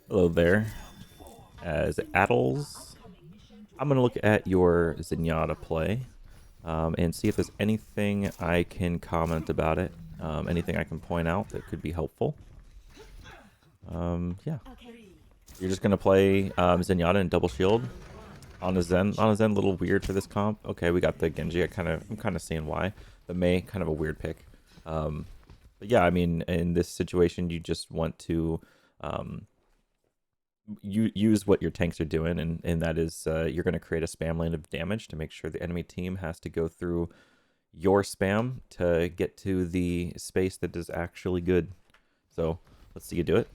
Hello there. As ADLZ, I'm going to look at your Zenyatta play and see if there's anything I can comment about it, anything I can point out that could be helpful. Yeah. You're just going to play Zenyatta and double shield on a Zen. On a Zen, a little weird for this comp. Okay, we got the Genji. I'm kind of seeing why. The Mei, kind of a weird pick. But yeah, I mean, in this situation, you just want to you use what your tanks are doing, and that is you're going to create a spam lane of damage to make sure the enemy team has to go through your spam to get to the space that is actually good. So let's see you do it.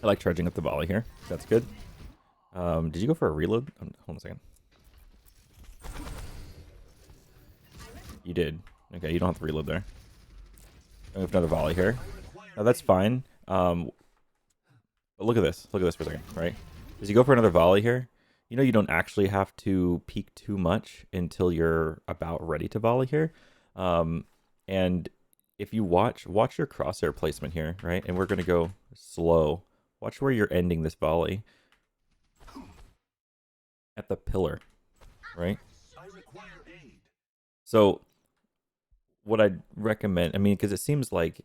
I like charging up the volley here. That's good. Did you go for a reload? Hold on a second. You did. Okay, you don't have to reload there. I have another volley here. Now that's fine. But look at this. Look at this for a second, right? As you go for another volley here, you know you don't actually have to peek too much until you're about ready to volley here. And if you watch your crosshair placement here, right? And we're going to go slow. Watch where you're ending this volley. At the pillar, right? So what I'd recommend, I mean, because it seems like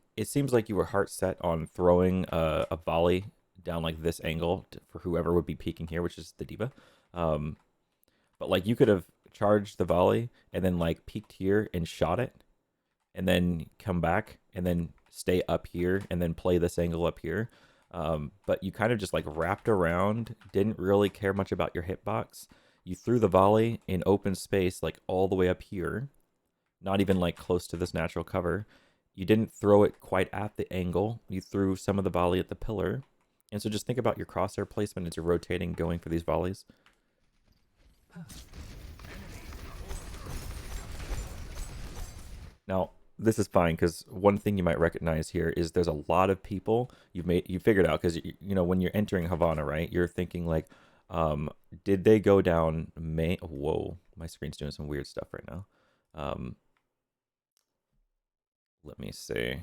you were heart set on throwing a volley down like this angle for whoever would be peeking here, which is the diva. But like you could have charged the volley and then like peeked here and shot it, and then come back and then stay up here and then play this angle up here. But you kind of just like wrapped around, didn't really care much about your hitbox. You threw the volley in open space, like all the way up here, not even like close to this natural cover. You didn't throw it quite at the angle. You threw some of the volley at the pillar. And so just think about your crosshair placement as you're rotating, going for these volleys. Now, this is fine because one thing you might recognize here is there's a lot of people you figured out, because you know when you're entering Havana, right? You're thinking like, did they go down May? Whoa, my screen's doing some weird stuff right now. Let me see.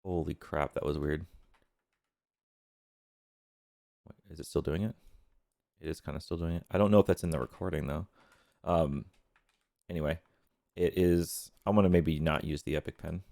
Holy crap, that was weird. What, is it still doing it? It is kind of still doing it. I don't know if that's in the recording though. Anyway, it is. I'm gonna maybe not use the epic pen.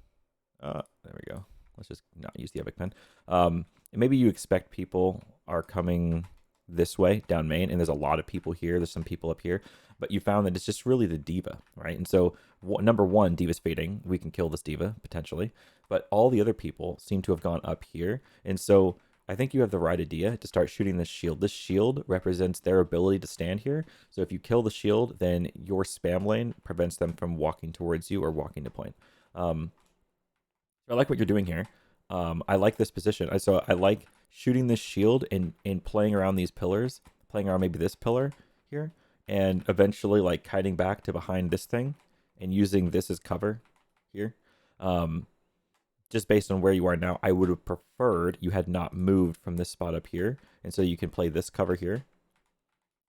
There we go. Let's just not use the epic pen. And maybe you expect people are coming this way down main, and there's a lot of people here. There's some people up here, but you found that it's just really the diva, right? And so number one, diva's fading. We can kill this diva potentially, but all the other people seem to have gone up here, and so I think you have the right idea to start shooting this shield. This shield represents their ability to stand here. So if you kill the shield, then your spam lane prevents them from walking towards you or walking to point. I like what you're doing here. I like this position. So I like shooting this shield and playing around these pillars, playing around maybe this pillar here, and eventually like kiting back to behind this thing and using this as cover here. Just based on where you are now, I would have preferred you had not moved from this spot up here, and so you can play this cover here.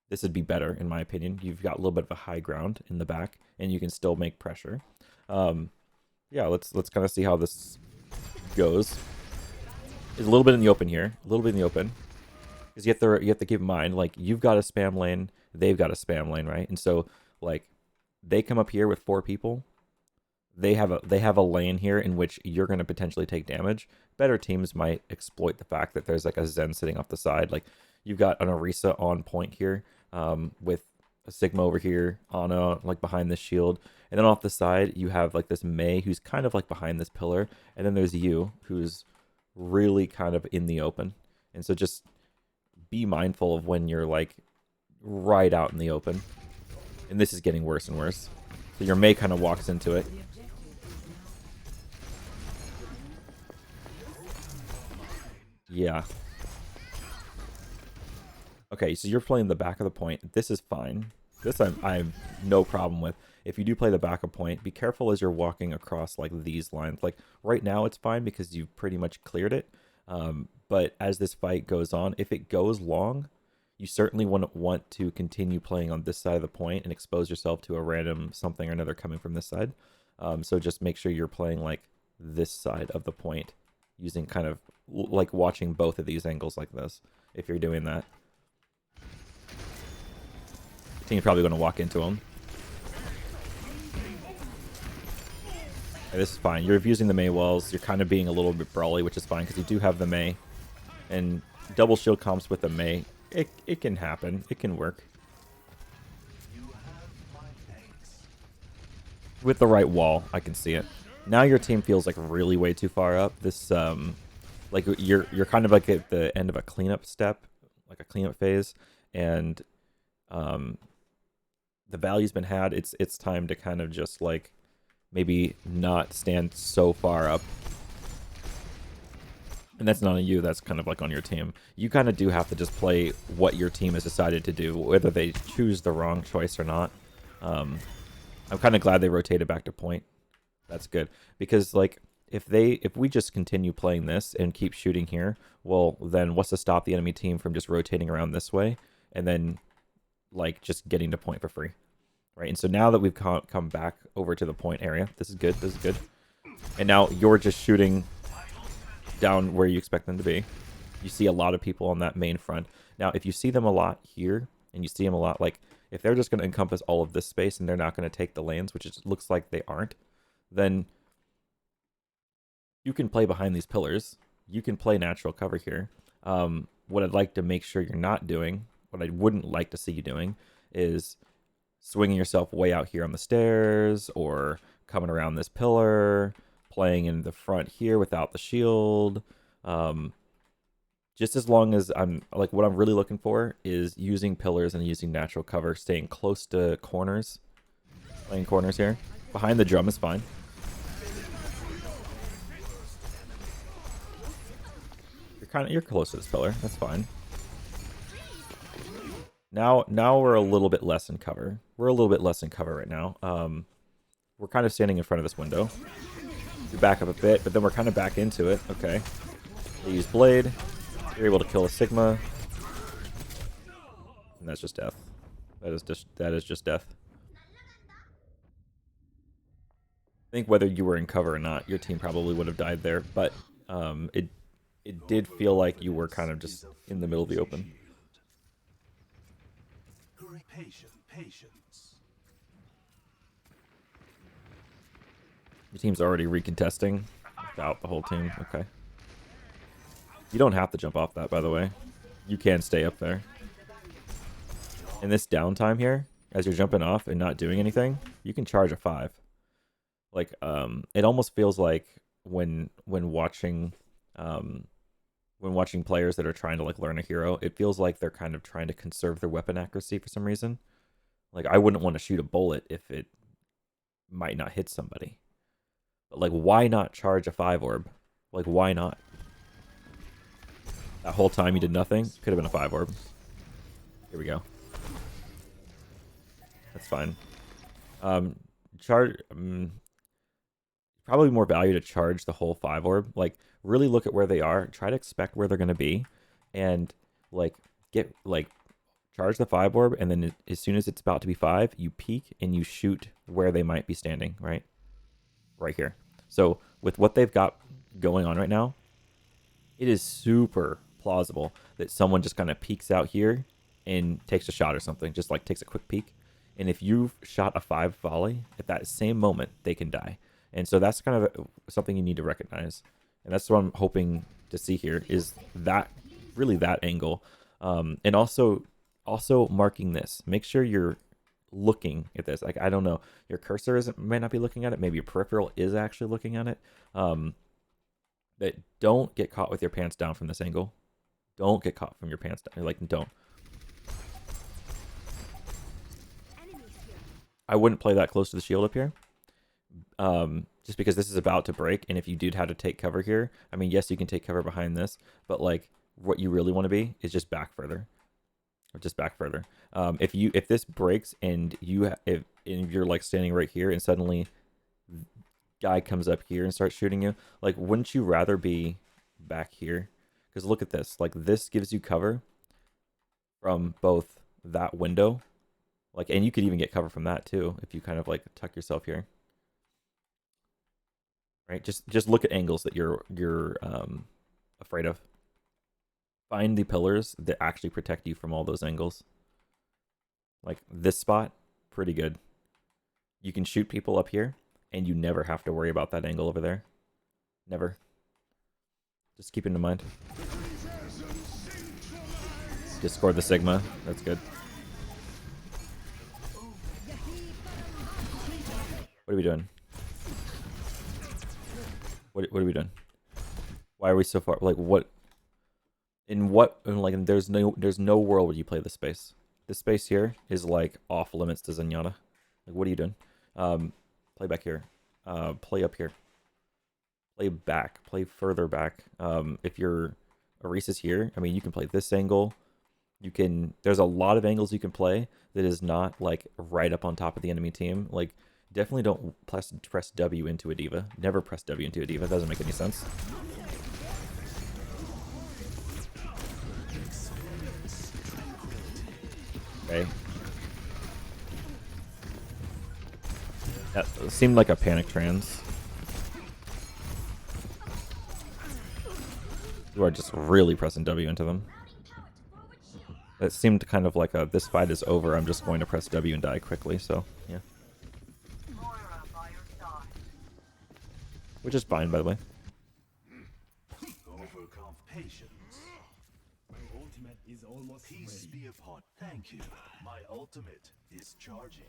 This would be better, in my opinion. You've got a little bit of a high ground in the back, and you can still make pressure. Yeah, let's kind of see how this goes. It's a little bit in the open here, a little bit in the open, because you have to keep in mind, like, you've got a spam lane, they've got a spam lane, right? And so like they come up here with 4 people. They have a lane here in which you're going to potentially take damage. Better teams might exploit the fact that there's like a Zen sitting off the side. Like you've got an Orisa on point here, with a Sigma over here, Ana like behind this shield, and then off the side you have like this Mei who's kind of like behind this pillar, and then there's you who's really kind of in the open. And so just be mindful of when you're like right out in the open. And this is getting worse and worse. So your Mei kind of walks into it. Yeah. Okay, so you're playing the back of the point. This is fine. This I have no problem with. If you do play the back of point, be careful as you're walking across like these lines. Like right now it's fine because you've pretty much cleared it. But as this fight goes on, if it goes long, you certainly wouldn't want to continue playing on this side of the point and expose yourself to a random something or another coming from this side. So just make sure you're playing like this side of the point using kind of like watching both of these angles like this. If you're doing that, the team's probably going to walk into them. Okay, this is fine. You're abusing the Mei walls. You're kind of being a little bit brawly, which is fine because you do have the Mei. And double shield comps with the Mei, it can happen. It can work. With the right wall, I can see it. Now your team feels like really way too far up. This like you're kind of like at the end of a cleanup step, like a cleanup phase, and the value's been had. It's time to kind of just like maybe not stand so far up. And that's not on you, that's kind of like on your team. You kind of do have to just play what your team has decided to do, whether they choose the wrong choice or not. I'm kind of glad they rotated back to point. That's good. Because like if we just continue playing this and keep shooting here, well then what's to stop the enemy team from just rotating around this way and then like just getting to point for free. Right? And so now that we've come back over to the point area, this is good, this is good. And now you're just shooting down where you expect them to be. You see a lot of people on that main front. Now, if you see them a lot here, and you see them a lot, like, if they're just going to encompass all of this space and they're not going to take the lanes, which it looks like they aren't, then you can play behind these pillars. You can play natural cover here. What I'd like to make sure you're not doing, what I wouldn't like to see you doing, is swinging yourself way out here on the stairs, or coming around this pillar, playing in the front here without the shield. Just as long as I'm like, what I'm really looking for is using pillars and using natural cover, staying close to corners, playing corners here. Behind the drum is fine. You're close to this pillar. That's fine. Now we're a little bit less in cover. We're a little bit less in cover right now. We're kind of standing in front of this window. We back up a bit, but then we're kind of back into it. Okay. They use Blade. You're able to kill a Sigma. And that's just death. That is just death. I think whether you were in cover or not, your team probably would have died there, but it did feel like you were kind of just in the middle of the open. Patience. Your team's already recontesting without the whole team. Okay. You don't have to jump off that, by the way. You can stay up there. In this downtime here, as you're jumping off and not doing anything, you can charge a 5. Like, it almost feels like when watching players that are trying to like learn a hero, it feels like they're kind of trying to conserve their weapon accuracy for some reason. Like, I wouldn't want to shoot a bullet if it might not hit somebody. But like, why not charge a 5 orb? Like, why not? That whole time you did nothing, could have been a 5 orb. Here we go. That's fine. Probably more value to charge the whole 5 orb. Like, really look at where they are. Try to expect where they're going to be. And, like, charge the 5 orb. And then as soon as it's about to be 5, you peek and you shoot where they might be standing, right? Right here. So, with what they've got going on right now, it is super plausible that someone just kind of peeks out here and takes a shot or something. Just, like, takes a quick peek. And if you've shot a 5 volley, at that same moment, they can die. And so that's kind of something you need to recognize. And that's what I'm hoping to see here, is that, really that angle. And also marking this. Make sure you're looking at this. Like, I don't know, your cursor might not be looking at it. Maybe your peripheral is actually looking at it. But don't get caught with your pants down from this angle. Don't get caught from your pants down. Like, don't. I wouldn't play that close to the shield up here. Just because this is about to break, and if you did have to take cover here, I mean, yes, you can take cover behind this, but like, what you really want to be is just back further, or just back further. If this breaks and if you're like standing right here, and suddenly guy comes up here and starts shooting you, like, wouldn't you rather be back here? Because look at this, like, this gives you cover from both that window, like, and you could even get cover from that too if you kind of like tuck yourself here. right? Just look at angles that you're afraid of. Find the pillars that actually protect you from all those angles. Like this spot, pretty good. You can shoot people up here, and you never have to worry about that angle over there. Never. Just keep it in mind. Just scored the Sigma. That's good. What are we doing? What are we doing? Why are we so far? Like what? Like there's no world where you play this space. This space here is like off limits to Zenyatta. Like what are you doing? Play back here. Play up here. Play back. Play further back. If your Arisa's here, I mean you can play this angle. You can. There's a lot of angles you can play that is not like right up on top of the enemy team. Like definitely don't press W into a diva. Never press W into a diva. It doesn't make any sense. Okay. That seemed like a panic trans. You are just really pressing W into them. It seemed kind of like a, this fight is over, I'm just going to press W and die quickly, so, yeah. Which is fine, by the way. Peace be upon. Thank you. My ultimate is charging.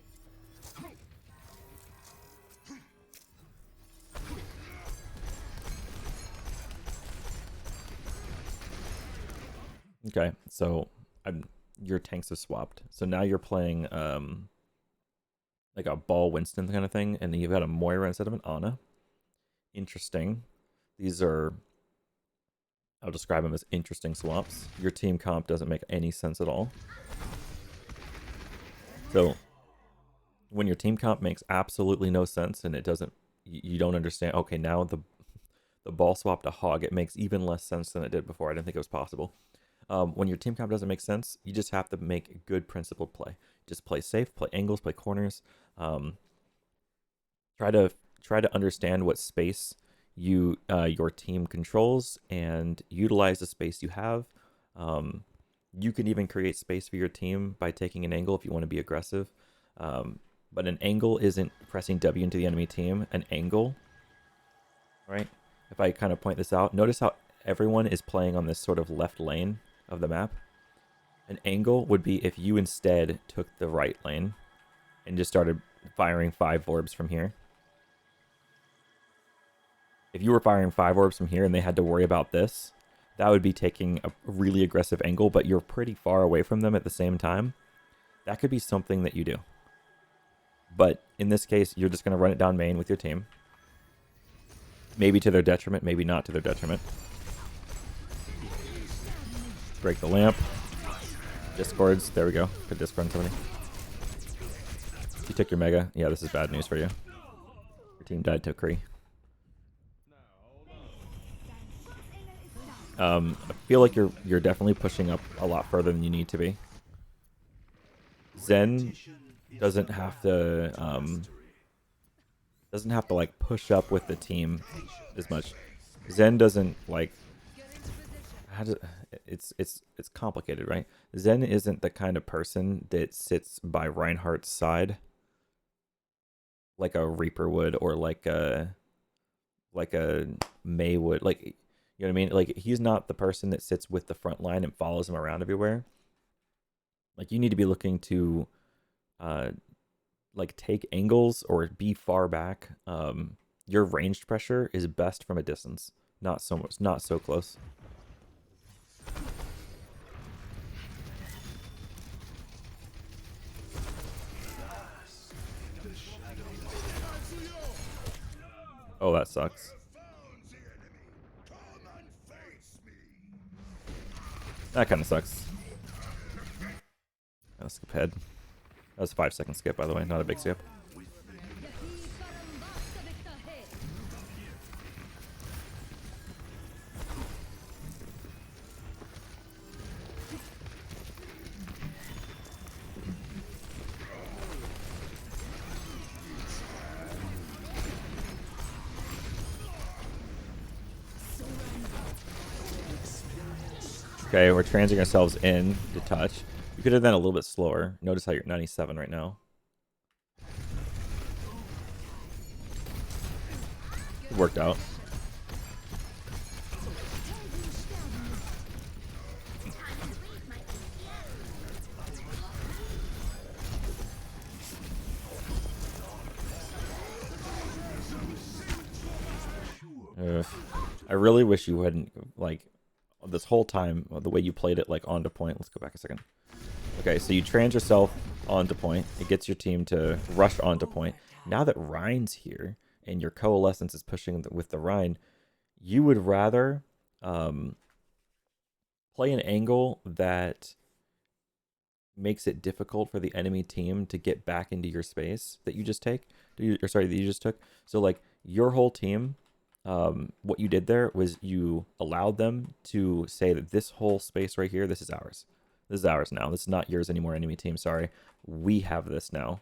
Okay, so your tanks have swapped. So now you're playing like a Ball Winston kind of thing, and you've got a Moira instead of an Ana. Interesting. These are, I'll describe them as interesting swaps. Your team comp doesn't make any sense at all. So when your team comp makes absolutely no sense and it doesn't, you don't understand, okay, now the ball swap to Hog, it makes even less sense than it did before. I didn't think it was possible. When your team comp doesn't make sense, you just have to make good principled play. Just play safe, play angles, play corners. Try to understand what space your team controls and utilize the space you have. You can even create space for your team by taking an angle if you want to be aggressive. But an angle isn't pressing W into the enemy team. An angle, right? If I kind of point this out, notice how everyone is playing on this sort of left lane of the map. An angle would be if you instead took the right lane and just started firing 5 orbs from here. If you were firing 5 orbs from here and they had to worry about this, that would be taking a really aggressive angle, but you're pretty far away from them at the same time. That could be something that you do. But in this case, you're just going to run it down main with your team. Maybe to their detriment, maybe not to their detriment. Break the lamp. Discords. There we go. Could discord somebody. You took your mega. Yeah, this is bad news for you. Your team died to Kree. I feel like you're definitely pushing up a lot further than you need to be. Zen doesn't have to like push up with the team as much. Zen doesn't like it's complicated, right? Zen isn't the kind of person that sits by Reinhardt's side like a Reaper would, or like a May would. Like, you know what I mean? Like, he's not the person that sits with the front line and follows him around everywhere. Like, you need to be looking to like take angles or be far back. Your ranged pressure is best from a distance, not so close. Oh, that sucks. That kind of sucks. I'll skip ahead. That was a 5-second skip, by the way, not a big skip. Okay, we're transing ourselves in to touch. You could have done a little bit slower. Notice how you're 97 right now. It worked out. I really wish you hadn't, like, this whole time, the way you played it, like, onto point. Let's go back a second. Okay, so you trans yourself onto point. It gets your team to rush onto point. Now that Rhine's here and your Coalescence is pushing with the Rhine, you would rather play an angle that makes it difficult for the enemy team to get back into your space that you just take. Or sorry, that you just took. So, like, your whole team, what you did there was you allowed them to say that this whole space right here, this is ours. This is ours now. This is not yours anymore, enemy team. Sorry. We have this now.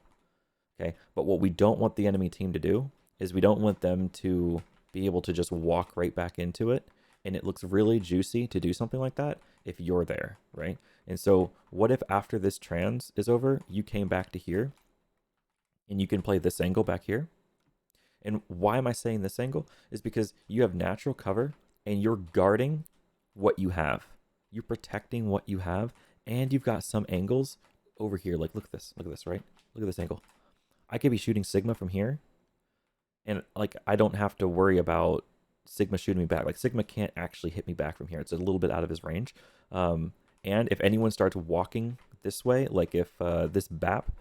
Okay. But what we don't want the enemy team to do is we don't want them to be able to just walk right back into it. And it looks really juicy to do something like that if you're there, right? And so what if after this trans is over, you came back to here and you can play this angle back here? And why am I saying this angle? Is because you have natural cover and you're guarding what you have. You're protecting what you have, and you've got some angles over here. Like, look at this, right? Look at this angle. I could be shooting Sigma from here, and, like, I don't have to worry about Sigma shooting me back. Like, Sigma can't actually hit me back from here. It's a little bit out of his range. And if anyone starts walking this way, like if this BAP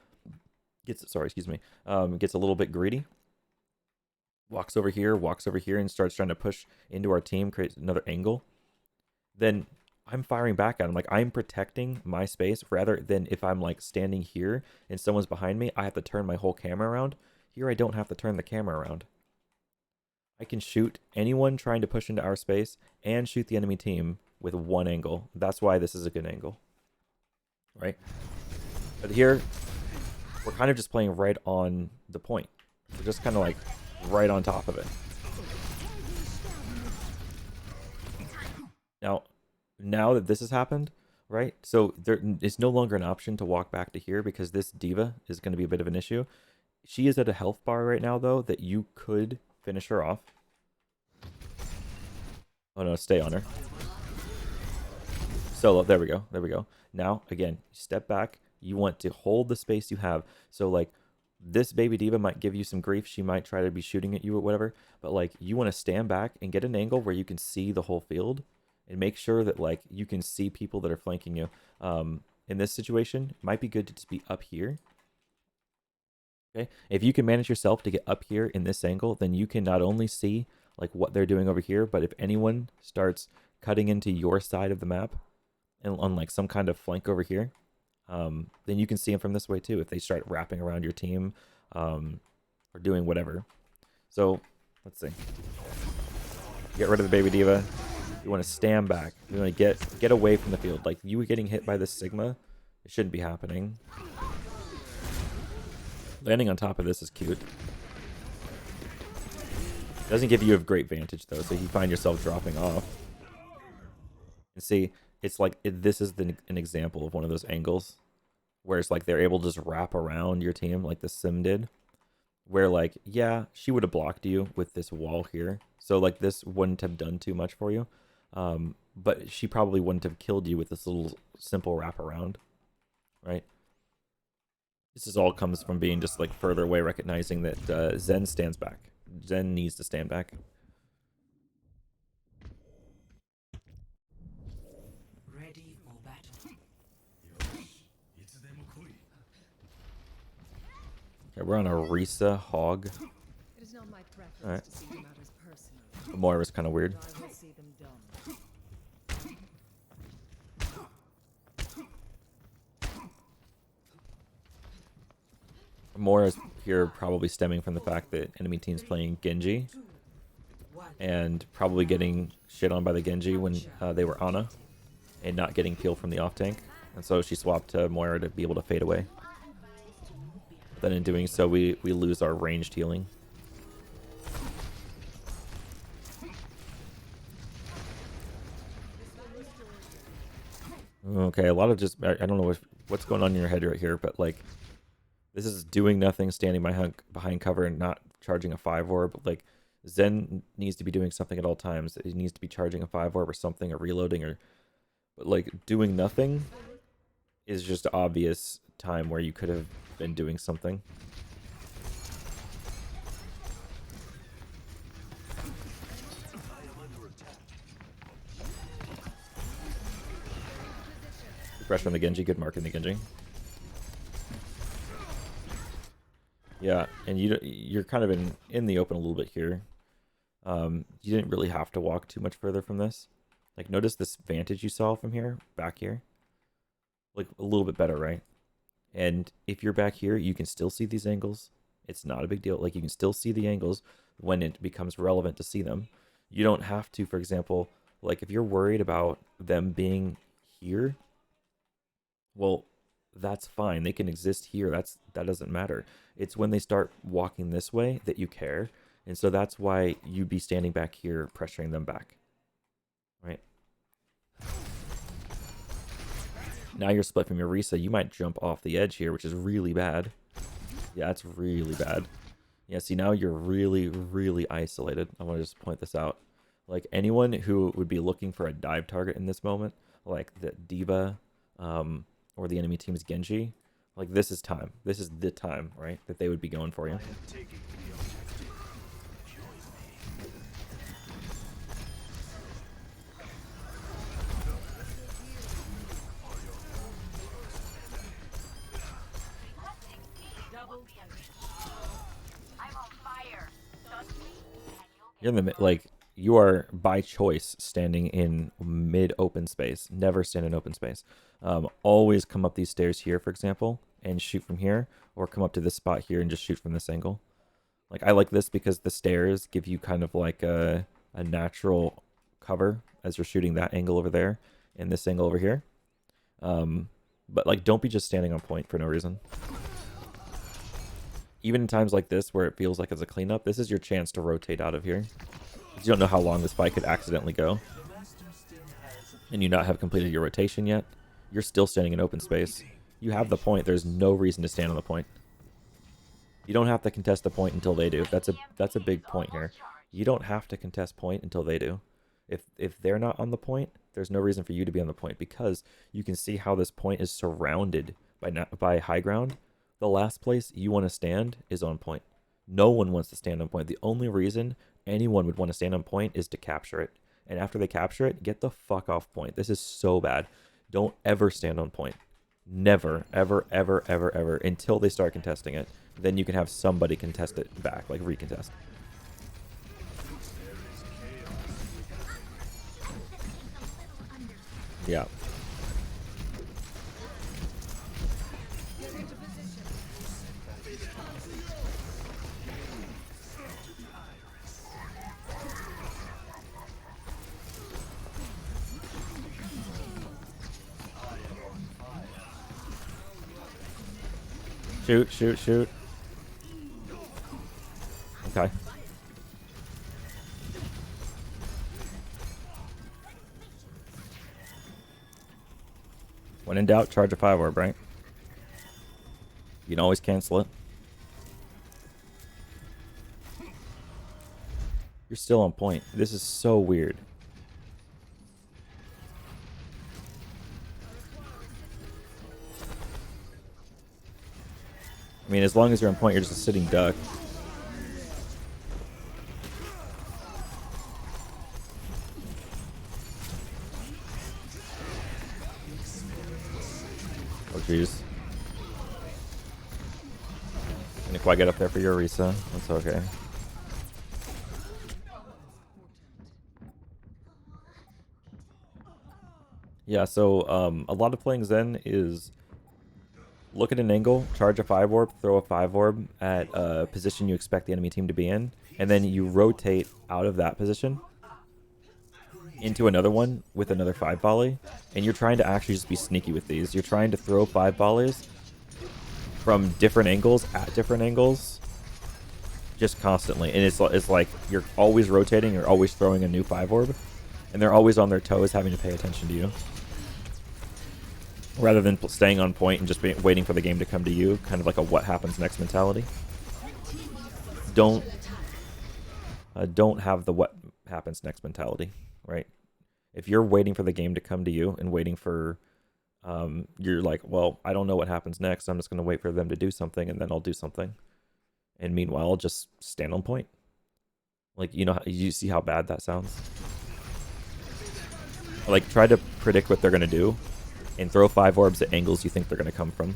gets, gets a little bit greedy, walks over here, and starts trying to push into our team, creates another angle, then I'm firing back at him. Like, I'm protecting my space rather than if I'm, like, standing here and someone's behind me, I have to turn my whole camera around. Here, I don't have to turn the camera around. I can shoot anyone trying to push into our space and shoot the enemy team with one angle. That's why this is a good angle, right? But here, we're kind of just playing right on the point. We're just kind of, like, right on top of it. Now that this has happened, right? So there is no longer an option to walk back to here because this diva is going to be a bit of an issue. She is at a health bar right now, though, that you could finish her off. Oh, no, stay on her. Solo, there we go. Now, again, step back. You want to hold the space you have. So, like, this baby diva might give you some grief. She might try to be shooting at you or whatever. But, like, you want to stand back and get an angle where you can see the whole field. And make sure that, like, you can see people that are flanking you. In this situation, it might be good to just be up here. Okay, if you can manage yourself to get up here in this angle, then you can not only see, like, what they're doing over here, but if anyone starts cutting into your side of the map and on, like, some kind of flank over here, then you can see them from this way too. If they start wrapping around your team, or doing whatever. So let's see. Get rid of the baby diva. You want to stand back. You want to get away from the field. Like, you getting hit by this Sigma, it shouldn't be happening. Landing on top of this is cute. Doesn't give you a great vantage, though, so you find yourself dropping off. And see, it's like, this is an example of one of those angles where it's like they're able to just wrap around your team like the Sim did. Where, like, yeah, she would have blocked you with this wall here. So, like, this wouldn't have done too much for you. But she probably wouldn't have killed you with this little simple wraparound, right? This is all comes from being just, like, further away, recognizing that Zen stands back. Zen needs to stand back. Ready for battle. Okay, we're on a Risa hog. It is not my preference All right. to see matters personal. Moira's kind of weird. I will see them done. Moira's here probably stemming from the fact that enemy team's playing Genji and probably getting shit on by the Genji when they were Ana and not getting peel from the off tank. And so she swapped to Moira to be able to fade away. Then in doing so, we lose our ranged healing. Okay, a lot of just I don't know what's going on in your head right here, but like this is doing nothing, standing behind cover and not charging a 5 orb. Like Zen needs to be doing something at all times. He needs to be charging a 5 orb or something, or reloading, or but like doing nothing is just obvious time where you could have been doing something. Fresh from the Genji, good mark in the Genji. Yeah, and you're kind of in the open a little bit here. You didn't really have to walk too much further from this. Like, notice this vantage you saw from here, back here. Like, a little bit better, right? And if you're back here, you can still see these angles. It's not a big deal. Like, you can still see the angles when it becomes relevant to see them. You don't have to, for example, like, if you're worried about them being here, well, that's fine. They can exist here. That doesn't matter. It's when they start walking this way that you care. And so that's why you'd be standing back here pressuring them back. Right? Now you're split from your Risa. You might jump off the edge here, which is really bad. Yeah, that's really bad. Yeah, see, now you're really, really isolated. I want to just point this out. Like, anyone who would be looking for a dive target in this moment, like the Diva, or the enemy team's Genji, like, this is time. This is the time, right, that they would be going for you. You're in the like, you are by choice standing in mid open space. Never stand in open space. Always come up these stairs here, for example, and shoot from here, or come up to this spot here and just shoot from this angle. Like, I like this because the stairs give you kind of like a natural cover as you're shooting that angle over there and this angle over here. But like, don't be just standing on point for no reason. Even in times like this where it feels like it's a cleanup, this is your chance to rotate out of here. You don't know how long this fight could accidentally go. And you not have completed your rotation yet. You're still standing in open space. You have the point. There's no reason to stand on the point. You don't have to contest the point until they do. That's a big point here. You don't have to contest point until they do. If they're not on the point, there's no reason for you to be on the point, because you can see how this point is surrounded by high ground. The last place you want to stand is on point. No one wants to stand on point. The only reason anyone would want to stand on point is to capture it. And after they capture it, get the fuck off point. This is so bad. Don't ever stand on point. Never, ever, ever, ever, ever, until they start contesting it. Then you can have somebody contest it back, like recontest. Yeah. Shoot, shoot, shoot. Okay. When in doubt, charge a 5 orb, right? You can always cancel it. You're still on point. This is so weird. I mean, as long as you're on point, you're just a sitting duck. Oh, jeez. And if I get up there for your Risa, that's okay. Yeah, so a lot of playing Zen is look at an angle, charge a 5 orb, throw a 5 orb at a position you expect the enemy team to be in, and then you rotate out of that position into another one with another 5 volley, and you're trying to actually just be sneaky with these. You're trying to throw 5 volleys from different angles at different angles just constantly, and it's like you're always rotating, you're always throwing a new 5 orb, and they're always on their toes having to pay attention to you. rather than staying on point and just waiting for the game to come to you, kind of like a what happens next mentality. Don't have the what happens next mentality, right? If you're waiting for the game to come to you and waiting for, you're like, well, I don't know what happens next. I'm just going to wait for them to do something and then I'll do something. And meanwhile, I'll just stand on point. Like, you know, you see how bad that sounds? Like, try to predict what they're going to do and throw 5 orbs at angles you think they're going to come from.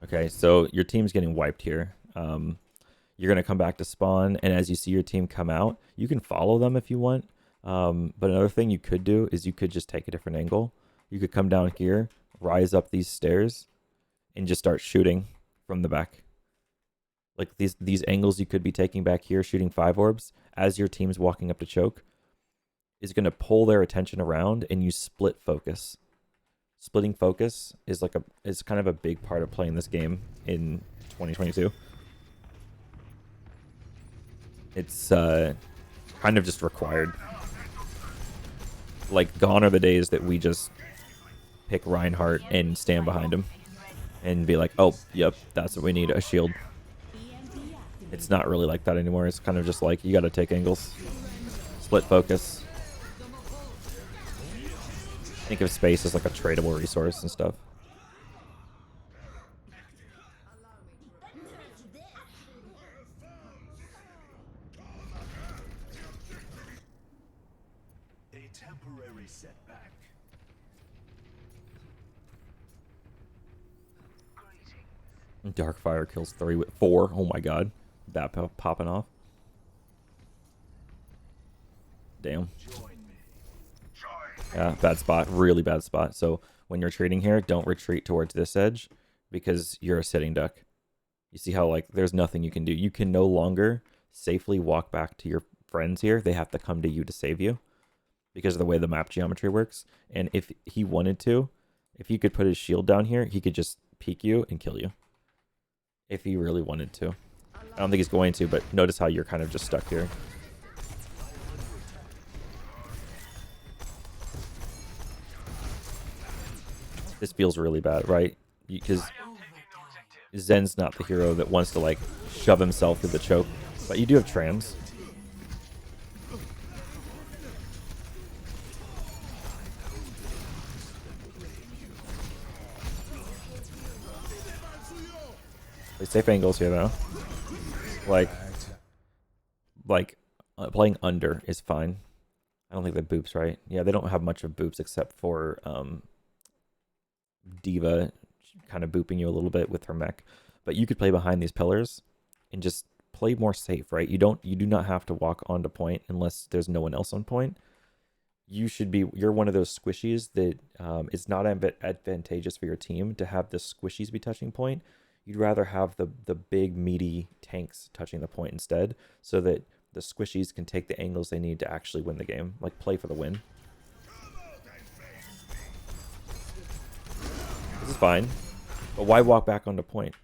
Okay, so your team's getting wiped here. You're going to come back to spawn, and as you see your team come out, you can follow them if you want. But another thing you could do is you could just take a different angle. You could come down here, rise up these stairs, and just start shooting from the back. Like these angles you could be taking back here, shooting 5 orbs, as your team's walking up to choke, is going to pull their attention around, and you split focus. Splitting focus is kind of a big part of playing this game in 2022. It's kind of just required. Like, gone are the days that we just pick Reinhardt and stand behind him and be like, oh, yep, that's what we need, a shield. It's not really like that anymore. It's kind of just like, you got to take angles, split focus. Think of space as like a tradable resource and stuff. A temporary setback. Darkfire kills 3 with 4. Oh my god. That popping off. Damn. Yeah, bad spot. Really bad spot. So when you're trading here, don't retreat towards this edge because you're a sitting duck. You see how, like, there's nothing you can do. You can no longer safely walk back to your friends here. They have to come to you to save you because of the way the map geometry works. And if he wanted to, if he could put his shield down here, he could just peek you and kill you. If he really wanted to. I don't think he's going to, but notice how you're kind of just stuck here. This feels really bad, right? Because Zen's not the hero that wants to, like, shove himself through the choke. But you do have trans. Play safe angles here, though. Like playing under is fine. I don't think they boops, right? Yeah, they don't have much of boops except for Diva kind of booping you a little bit with her mech. But you could play behind these pillars and just play more safe, right? You do not have to walk onto point unless there's no one else on point. You're one of those squishies that it's not advantageous for your team to have the squishies be touching point. You'd rather have the big meaty tanks touching the point instead, so that the squishies can take the angles they need to actually win the game, like play for the win. This is fine, but why walk back onto point?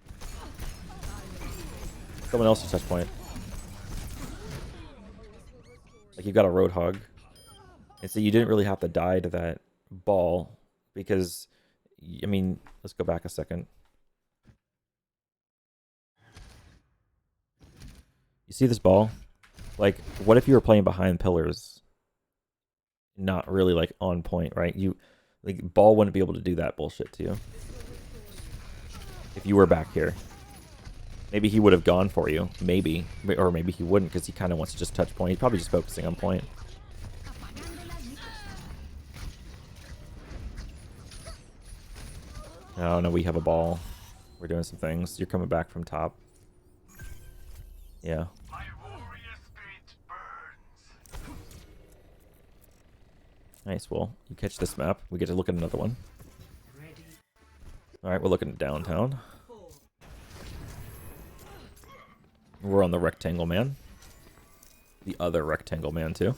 Someone else to touch point. Like, you've got a Roadhog. And so you didn't really have to die to that ball because, I mean, let's go back a second. You see this ball? Like, what if you were playing behind pillars? Not really, like, on point, right? Like, ball wouldn't be able to do that bullshit to you. If you were back here. Maybe he would have gone for you. Maybe. Or maybe he wouldn't because he kind of wants to just touch point. He's probably just focusing on point. Oh, no, we have a ball. We're doing some things. You're coming back from top. Yeah. Nice. Well, you catch this map. We get to look at another one. Alright, we're looking at downtown. We're on the rectangle man. The other rectangle man, too.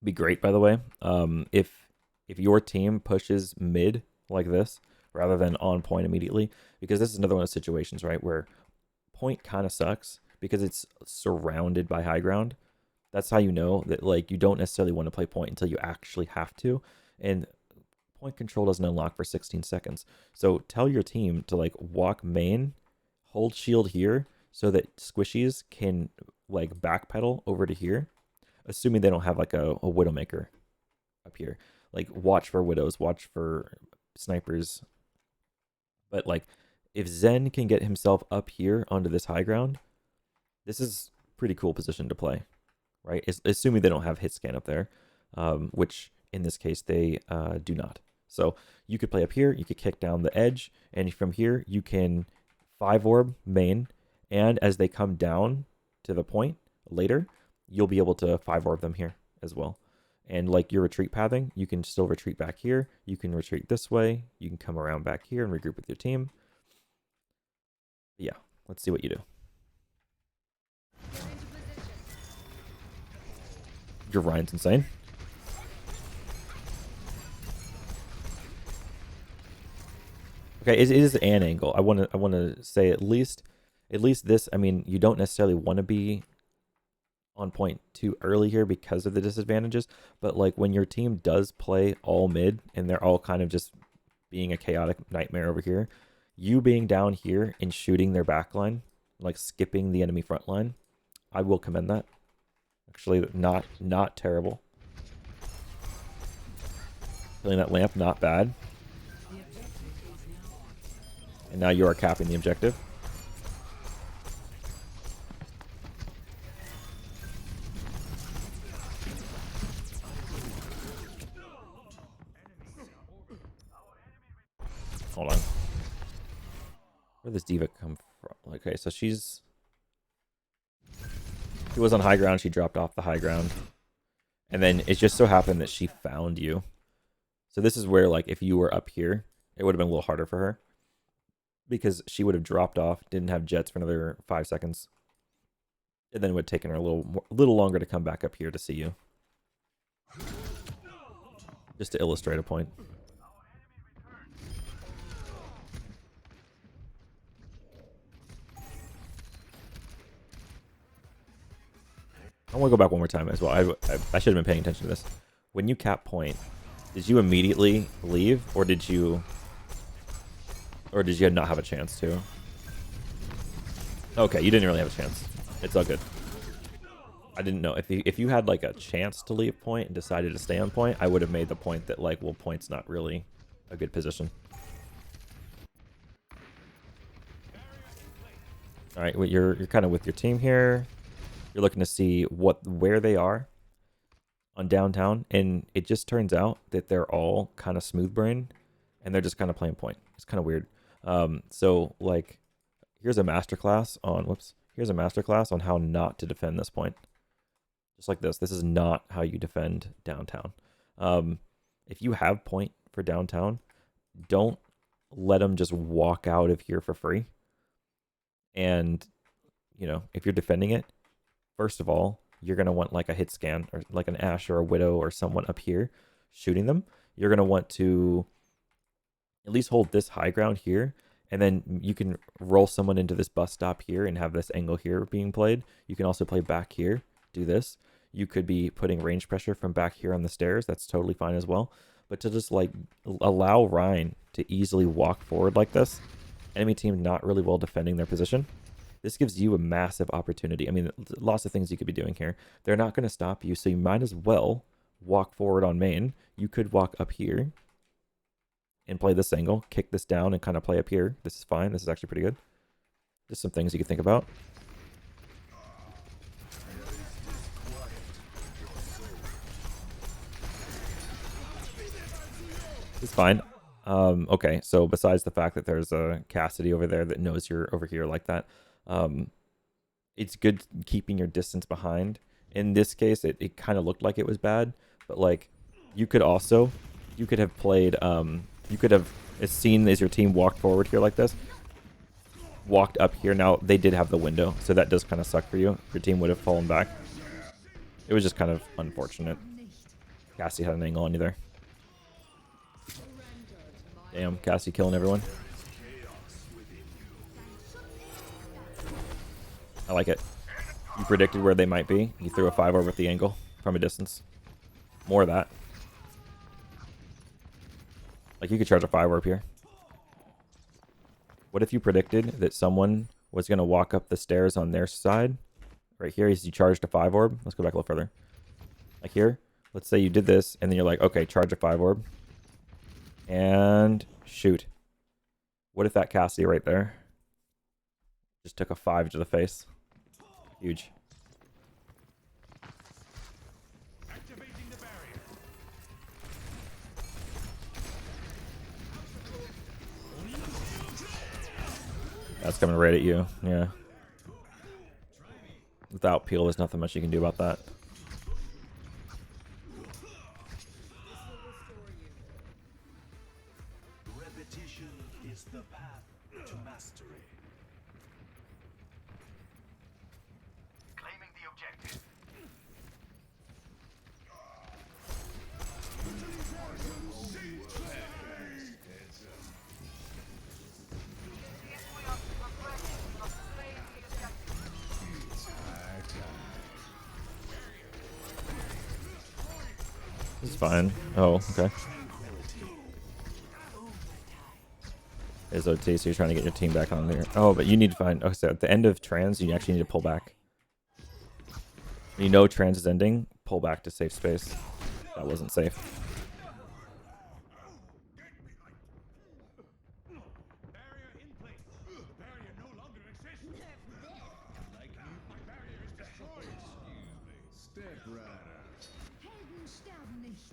be great, by the way. If your team pushes mid like this rather than on point immediately, because this is another one of those situations, right, where point kind of sucks because it's surrounded by high ground. That's how you know that like you don't necessarily want to play point until you actually have to, and point control doesn't unlock for 16 seconds. So tell your team to like walk main, hold shield here so that squishies can like backpedal over to here, assuming they don't have like a Widowmaker up here. Like watch for widows, watch for snipers. But like if Zen can get himself up here onto this high ground, this is pretty cool position to play, right? Assuming they don't have hit scan up there, which in this case they do not. So you could play up here, you could kick down the edge, and from here you can 5 orb main, and as they come down to the point later, you'll be able to 5 orb them here as well. And like your retreat pathing, you can still retreat back here, you can retreat this way, you can come around back here and regroup with your team. Yeah, let's see what you do. Your Ryan's insane. Okay, it is an angle. I want to say at least this. I mean, you don't necessarily want to be on point too early here because of the disadvantages. But like when your team does play all mid and they're all kind of just being a chaotic nightmare over here, you being down here and shooting their back line, like skipping the enemy front line, I will commend that. Actually, not terrible. Killing that lamp, not bad. And now you are capping the objective. Hold on. Where did this diva come from? Okay, so she was on high ground. She dropped off the high ground. And then it just so happened that she found you. So this is where, like, if you were up here, it would have been a little harder for her. Because she would have dropped off, didn't have jets for another 5 seconds. And then it would have taken her a little longer to come back up here to see you. Just to illustrate a point. I want to go back one more time as well. I should have been paying attention to this. When you cap point, did you immediately leave, or did you not have a chance to? Okay, you didn't really have a chance. It's all good. I didn't know if you had like a chance to leave point and decided to stay on point, I would have made the point that like, well, point's not really a good position. All right, well, you're kind of with your team here. You're looking to see where they are on downtown, and it just turns out that they're all kind of smooth brain, and they're just kind of playing point. It's kind of weird. So like, here's a masterclass on how not to defend this point. Just like this. This is not how you defend downtown. If you have point for downtown, don't let them just walk out of here for free. And, you know, if you're defending it, first of all, you're going to want like a hit scan or like an Ashe or a Widow or someone up here shooting them. You're going to want to at least hold this high ground here. And then you can roll someone into this bus stop here and have this angle here being played. You can also play back here, do this. You could be putting range pressure from back here on the stairs. That's totally fine as well. But to just like allow Ryan to easily walk forward like this, enemy team not really well defending their position. This gives you a massive opportunity. I mean, lots of things you could be doing here. They're not going to stop you, so you might as well walk forward on main. You could walk up here and play this angle, kick this down, and kind of play up here. This is fine. This is actually pretty good. Just some things you can think about. It's fine. Okay, so besides the fact that there's a Cassidy over there that knows you're over here like that, it's good keeping your distance behind. In this case, it kind of looked like it was bad, but like you could have played, you could have seen as your team walked forward here like this, walked up here. Now they did have the window, so that does kind of suck for you. Your team would have fallen back. It was just kind of unfortunate. Cassie had an angle on you there. Damn, Cassie killing everyone. I like it. You predicted where they might be. You threw a 5 over at the angle from a distance. More of that. Like, you could charge a 5 orb here. What if you predicted that someone was going to walk up the stairs on their side? Right here, as you charged a 5 orb. Let's go back a little further. Like here. Let's say you did this, and then you're like, okay, charge a 5 orb. And shoot. What if that Cassie right there just took a 5 to the face? Huge. That's coming right at you. Yeah. Without peel, there's nothing much you can do about that. Repetition is the path to mastery. Claiming the objective. It's fine. Oh, okay. Is OT, so you're trying to get your team back on there. Oh, but you need to find... Okay, so at the end of trans, you actually need to pull back. When you know trans is ending, pull back to safe space. That wasn't safe.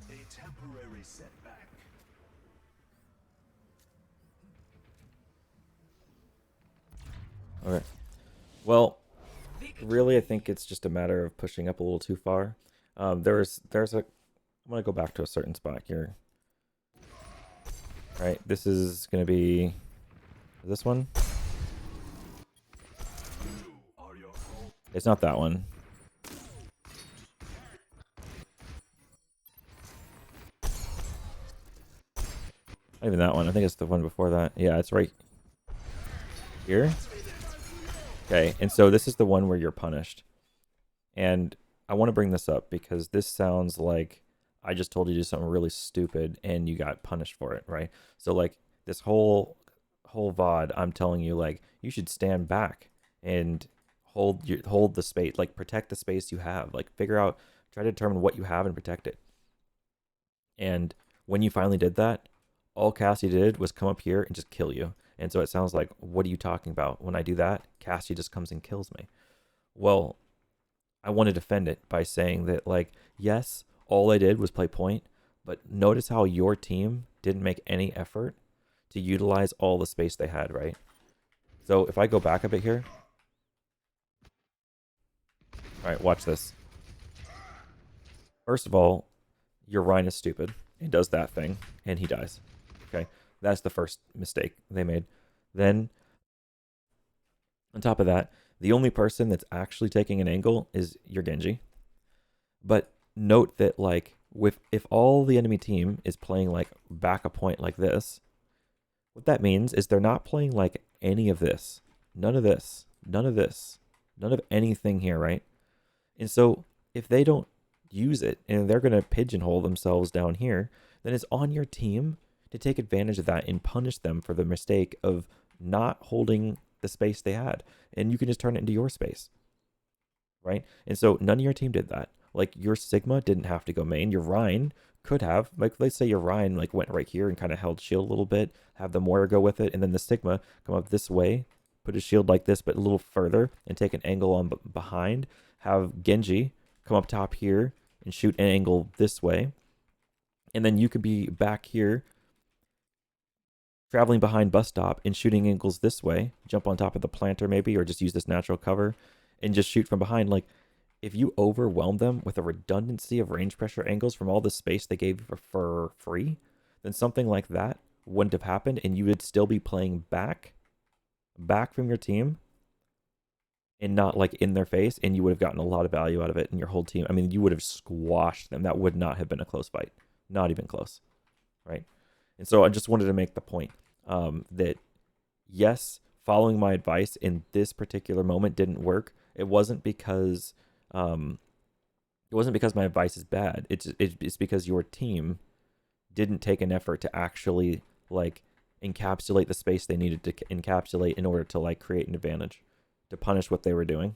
A temporary setback. Okay. Well, really, I think it's just a matter of pushing up a little too far. There's a... I'm going to go back to a certain spot here. Right, this is going to be... This one? It's not that one. Not even that one. I think it's the one before that. Yeah, it's right here. Okay, and so this is the one where you're punished. And I want to bring this up because this sounds like I just told you to do something really stupid and you got punished for it, right? So like this whole VOD, I'm telling you, like, you should stand back and hold the space, like protect the space you have, like figure out, try to determine what you have and protect it. And when you finally did that, all Cassie did was come up here and just kill you. And so it sounds like, what are you talking about? When I do that, Cassie just comes and kills me. Well, I want to defend it by saying that, like, yes, all I did was play point, but notice how your team didn't make any effort to utilize all the space they had, right? So if I go back a bit here. All right, watch this. First of all, your Rhine is stupid. He does that thing, and he dies. Okay, that's the first mistake they made. Then, on top of that, the only person that's actually taking an angle is your Genji. But note that, like, if all the enemy team is playing, like, back a point like this, what that means is they're not playing, like, any of this. None of this. None of this. None of anything here, right? And so, if they don't use it and they're going to pigeonhole themselves down here, then it's on your team to take advantage of that and punish them for the mistake of not holding the space they had. And you can just turn it into your space, right? And so none of your team did that. Like, your Sigma didn't have to go main. Your Rhine could have. Like, let's say your Rhine like went right here and kind of held shield a little bit, have the Moira go with it, and then the Sigma come up this way, put his shield like this, but a little further, and take an angle on behind, have Genji come up top here and shoot an angle this way. And then you could be back here traveling behind bus stop and shooting angles this way, jump on top of the planter maybe, or just use this natural cover and just shoot from behind. Like, if you overwhelm them with a redundancy of range pressure angles from all the space they gave you for free, then something like that wouldn't have happened, and you would still be playing back from your team and not like in their face, and you would have gotten a lot of value out of it, and your whole team. I mean, you would have squashed them. That would not have been a close fight, not even close, right? And so I just wanted to make the point that yes, following my advice in this particular moment didn't work. It wasn't because my advice is bad. It's because your team didn't take an effort to actually like encapsulate the space they needed to encapsulate in order to like create an advantage, to punish what they were doing.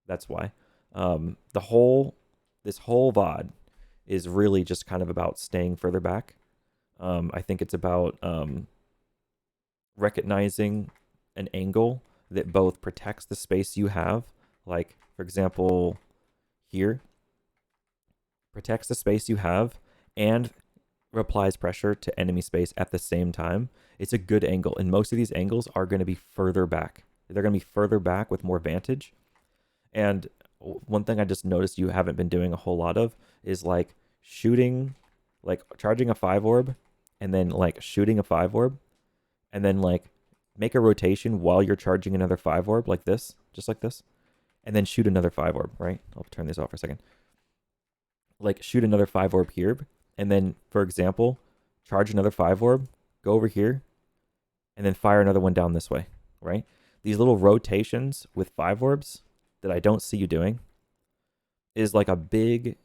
That's why. This whole VOD is really just kind of about staying further back. I think it's about recognizing an angle that both protects the space you have, like for example here, protects the space you have and applies pressure to enemy space at the same time. It's a good angle, and most of these angles are going to be further back. They're going to be further back with more vantage. And one thing I just noticed you haven't been doing a whole lot of is like shooting, like charging a 5 orb and then like shooting a 5 orb and then like make a rotation while you're charging another 5 orb like this, just like this, and then shoot another 5 orb, right? I'll turn this off for a second. Like shoot another 5 orb here, and then, for example, charge another 5 orb, go over here, and then fire another one down this way, right? These little rotations with 5 orbs that I don't see you doing is like a big,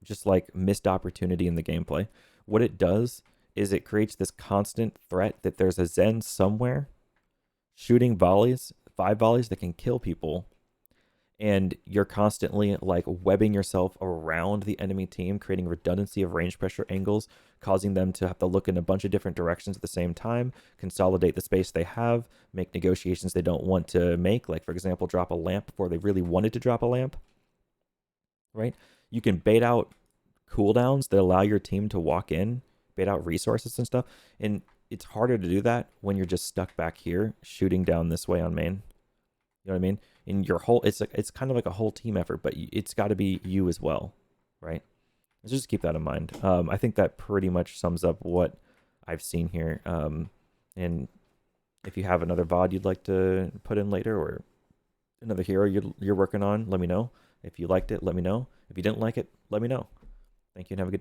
just like missed opportunity in the gameplay. What it does is it creates this constant threat that there's a Zen somewhere shooting volleys, 5 volleys that can kill people, and you're constantly like webbing yourself around the enemy team, creating redundancy of range pressure angles, causing them to have to look in a bunch of different directions at the same time, consolidate the space they have, make negotiations they don't want to make, like for example, drop a lamp before they really wanted to drop a lamp, right? You can bait out cooldowns that allow your team to walk in, bait out resources and stuff, and it's harder to do that when you're just stuck back here shooting down this way on main. You know what I mean? In your whole, it's kind of like a whole team effort, but it's got to be you as well, right? Let's just keep that in mind. I think that pretty much sums up what I've seen here. And if you have another VOD you'd like to put in later, or another hero you're working on, let me know. If you liked it, let me know. If you didn't like it, let me know. Thank you and have a good day.